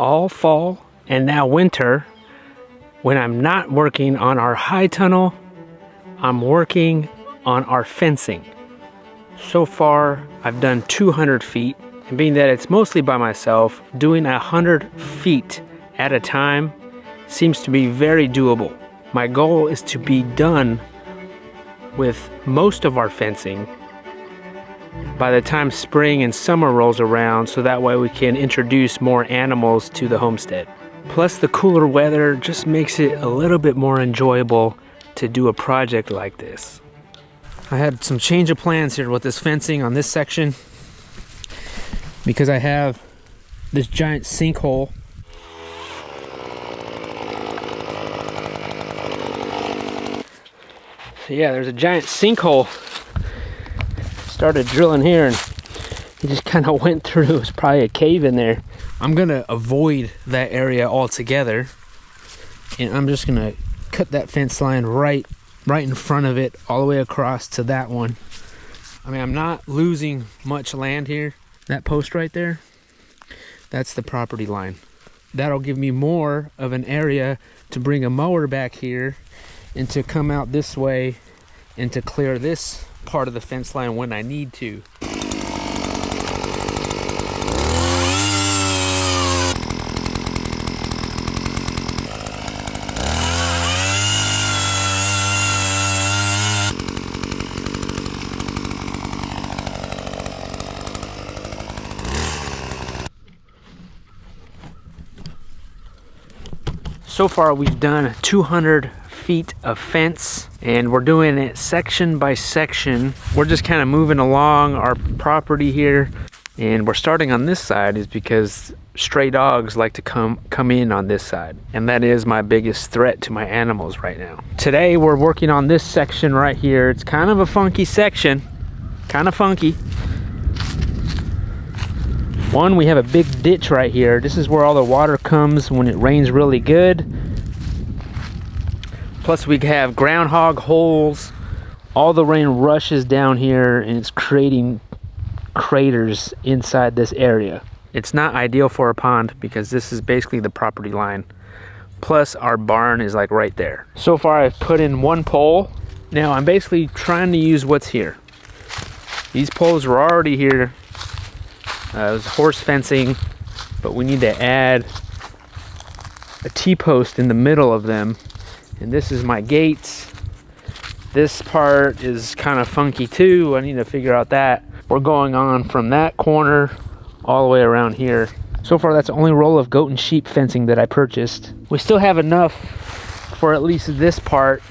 all fall and now winter, when I'm not working on our high tunnel, I'm working on our fencing. So far, I've done 200 feet, and being that it's mostly by myself, doing 100 feet at a time seems to be very doable. My goal is to be done with most of our fencing by the time spring and summer rolls around, so that way we can introduce more animals to the homestead. Plus, the cooler weather just makes it a little bit more enjoyable to do a project like this. I had some change of plans here with this fencing on this section because I have this giant sinkhole. So yeah, there's a giant sinkhole. Started drilling here and it just kind of went through. It was probably a cave in there. I'm gonna avoid that area altogether, and I'm just gonna cut that fence line right in front of it, all the way across to that one. I mean, I'm not losing much land here. That post right there, that's the property line. That'll give me more of an area to bring a mower back here and to come out this way and to clear this part of the fence line when I need to. So far we've done 200 feet of fence, and we're doing it section by section. We're just kind of moving along our property here, and we're starting on this side is because stray dogs like to come in on this side, and that is my biggest threat to my animals right now. Today we're working on this section right here. It's kind of a funky section, kind of funky. One, we have a big ditch right here. This is where all the water comes when it rains really good. Plus we have groundhog holes. All the rain rushes down here and it's creating craters inside this area. It's not ideal for a pond because this is basically the property line. Plus our barn is like right there. So far I've put in one pole. Now I'm basically trying to use what's here. These poles were already here. It was horse fencing, but we need to add a T-post in the middle of them. And this is my gates. This part is kind of funky too. I need to figure out that. We're going on from that corner all the way around here. So far that's the only roll of goat and sheep fencing that I purchased. We still have enough for at least this part.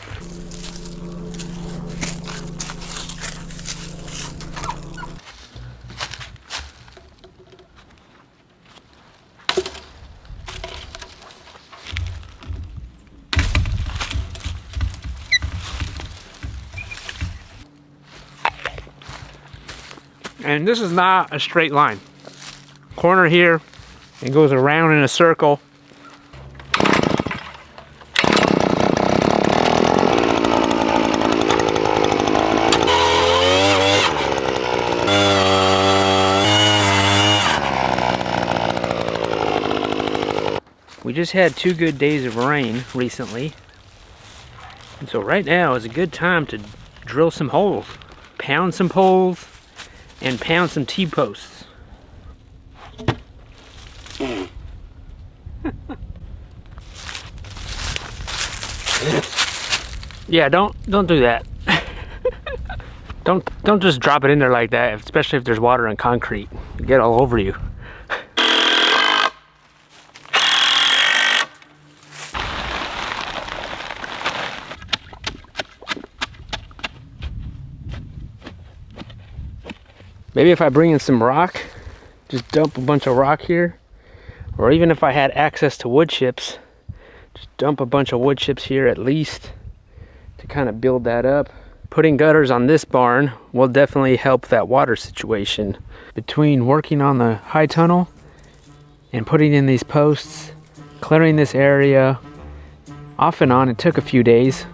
And this is not a straight line. Corner here, it goes around in a circle. We just had 2 good days of rain recently. And so right now is a good time to drill some holes, pound some poles, and pound some T-posts. Yeah, don't do that. don't just drop it in there like that, especially if there's water and concrete. It'll get all over you. Maybe if I bring in some rock, just dump a bunch of rock here, or even if I had access to wood chips, just dump a bunch of wood chips here at least to kind of build that up. Putting gutters on this barn will definitely help that water situation. Between working on the high tunnel and putting in these posts, clearing this area, off and on, it took a few days.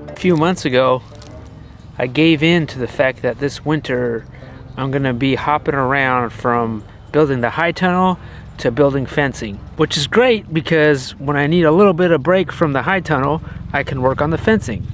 A few months ago, I gave in to the fact that this winter I'm gonna be hopping around from building the high tunnel to building fencing, which is great because when I need a little bit of break from the high tunnel, I can work on the fencing.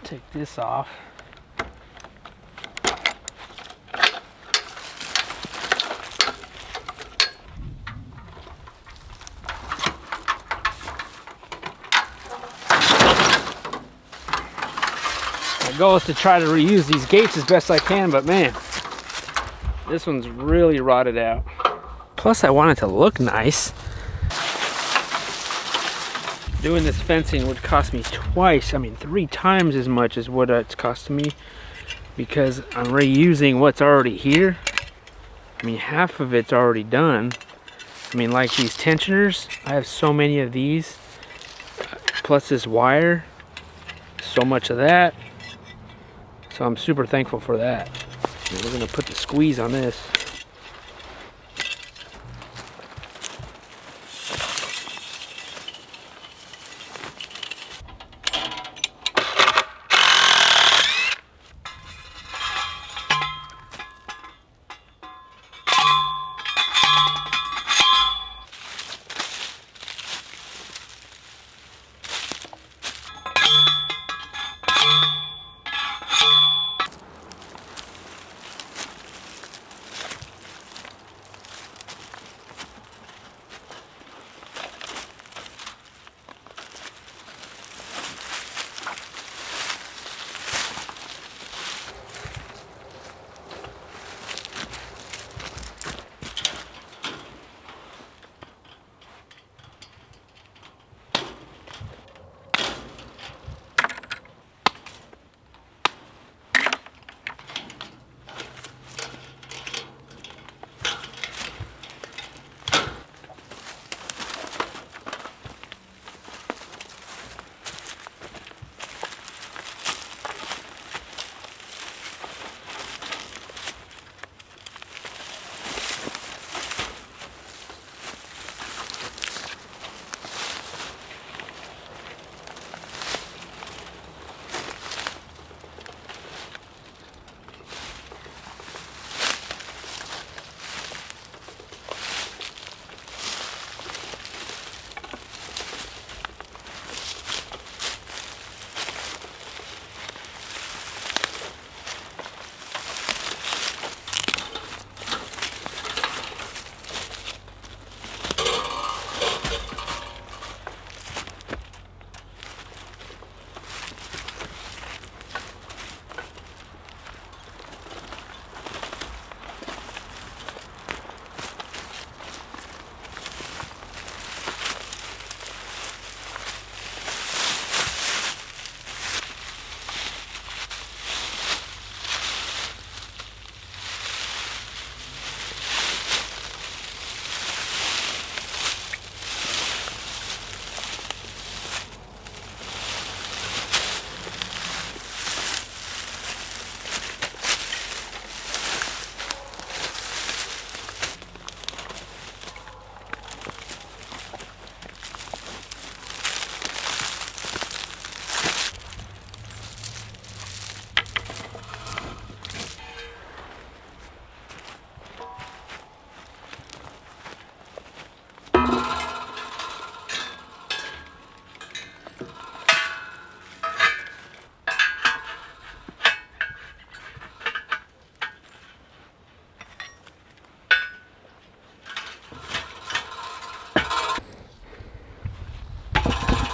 Take this off. My goal is to try to reuse these gates as best I can, but man, this one's really rotted out. Plus I want it to look nice. Doing this fencing would cost me twice, I mean 3 times as much as what it's costing me, because I'm reusing what's already here. I mean, half of it's already done. I mean, like these tensioners, I have so many of these, plus this wire, so much of that. So I'm super thankful for that. And we're gonna put the squeeze on this.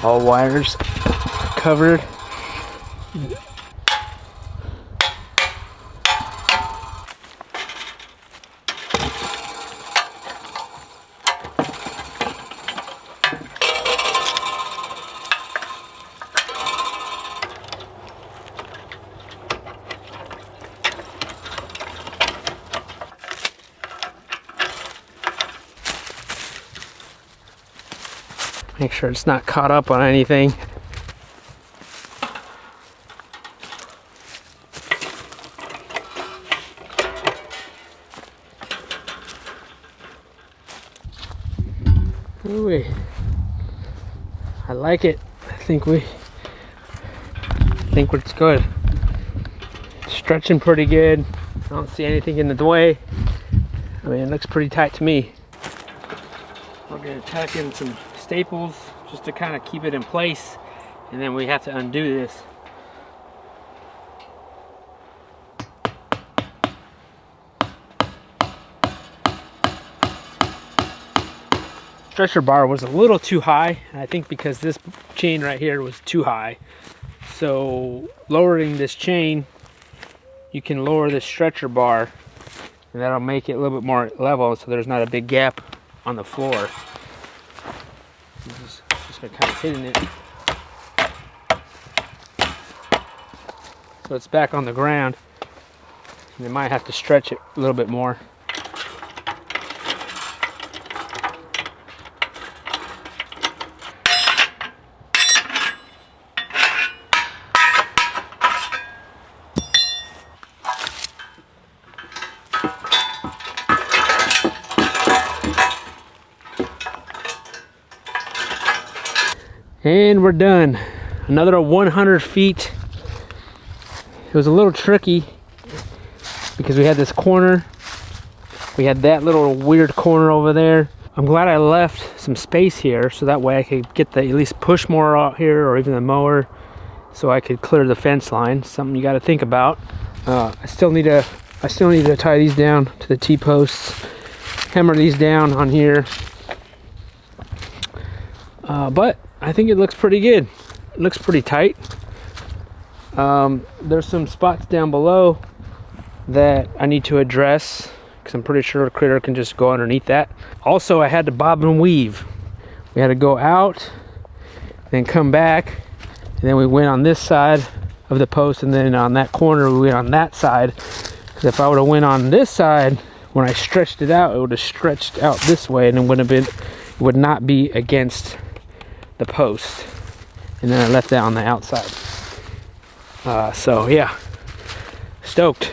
All wires covered. Make sure it's not caught up on anything. Ooh, I like it. I think it's good. Stretching pretty good. I don't see anything in the way. I mean, it looks pretty tight to me. We're gonna tuck in some staples just to kind of keep it in place, and then we have to undo this. Stretcher bar was a little too high, and I think because this chain right here was too high. So lowering this chain, you can lower the stretcher bar, and that'll make it a little bit more level so there's not a big gap on the floor. Just kind of hitting it. So it's back on the ground. And they might have to stretch it a little bit more. And we're done. Another 100 feet. It was a little tricky because we had this corner. We had that little weird corner over there. I'm glad I left some space here so that way I could get the at least push mower out here, or even the mower, so I could clear the fence line. Something you got to think about. I still need to tie these down to the T-posts, hammer these down on here. But I think it looks pretty good. It looks pretty tight. There's some spots down below that I need to address because I'm pretty sure a critter can just go underneath that. Also, I had to bob and weave. We had to go out, then come back, and then we went on this side of the post, and then on that corner we went on that side. Because if I would have went on this side, when I stretched it out, it would have stretched out this way, and it would not be against the post. And then I left that on the outside. So yeah, stoked.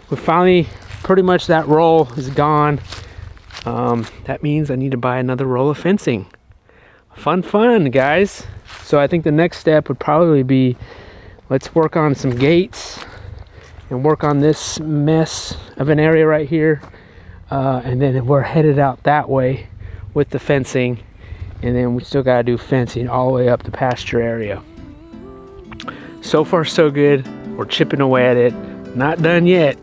We finally, pretty much that roll is gone. That means I need to buy another roll of fencing. Fun, guys. So I think the next step would probably be, let's work on some gates and work on this mess of an area right here. And then we're headed out that way with the fencing. And then we still got to do fencing all the way up the pasture area. So far so good. We're chipping away at it. Not done yet.